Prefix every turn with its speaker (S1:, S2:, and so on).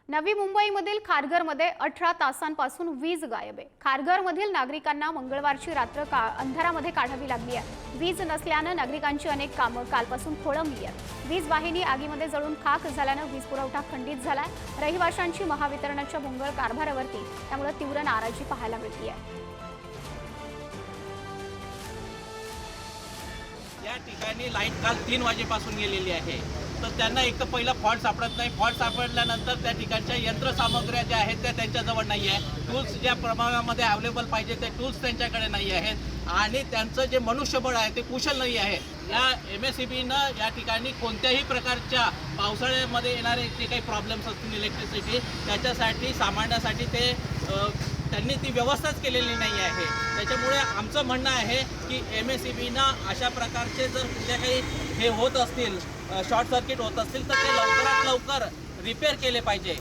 S1: नवी मुंबईमधील खारघरमध्ये 18 तासांपासून वीज गायब आहे। खारघरमधील नागरिकांना मंगळवारची रात्र अंधारामध्ये काढावी लागली आहे। वीज नसल्याने नागरिकांची अनेक कामं कालपासून खोळंबली आहेत। वीज वाहिनी आगीमध्ये जळून खाक झाल्याने वीज पुरवठा खंडित झालाय। रहिवाशांची महावितरणाच्या भोंगळ कारभारावरती त्यामुळे तीव्र नाराजी पाहायला मिळते आहे।
S2: या ठिकाणी लाईट काल 3 वाजेपासून गेलेली आहे। तर त्यांना एक तर पहिला फॉल्ट सापडत नाही। फॉल्ट सापडल्यानंतर त्या ठिकाणच्या यंत्रसामग्र्या ज्या आहेत त्या त्यांच्याजवळ नाही आहे। टूल्स ज्या प्रमाणामध्ये अवेलेबल पाहिजे ते टूल्स त्यांच्याकडे नाही आहेत आणि त्यांचं जे मनुष्यबळ आहे ते कुशल नाही आहे। या MSEBनं या ठिकाणी कोणत्याही प्रकारच्या पावसाळ्यामध्ये येणारे जे काही प्रॉब्लेम्स असतील इलेक्ट्रिसिटी त्याच्यासाठी सामान्यासाठी ते त्यांनी ती व्यवस्थाच केलेली नाही आहे। त्याच्यामुळे आमचं म्हणणं आहे की MSEBनं अशा प्रकारचे जर कुठे काही हे होत असतील शॉर्ट सर्किट होत असतील तर ते लवकरात लवकर रिपेअर केले पाहिजे।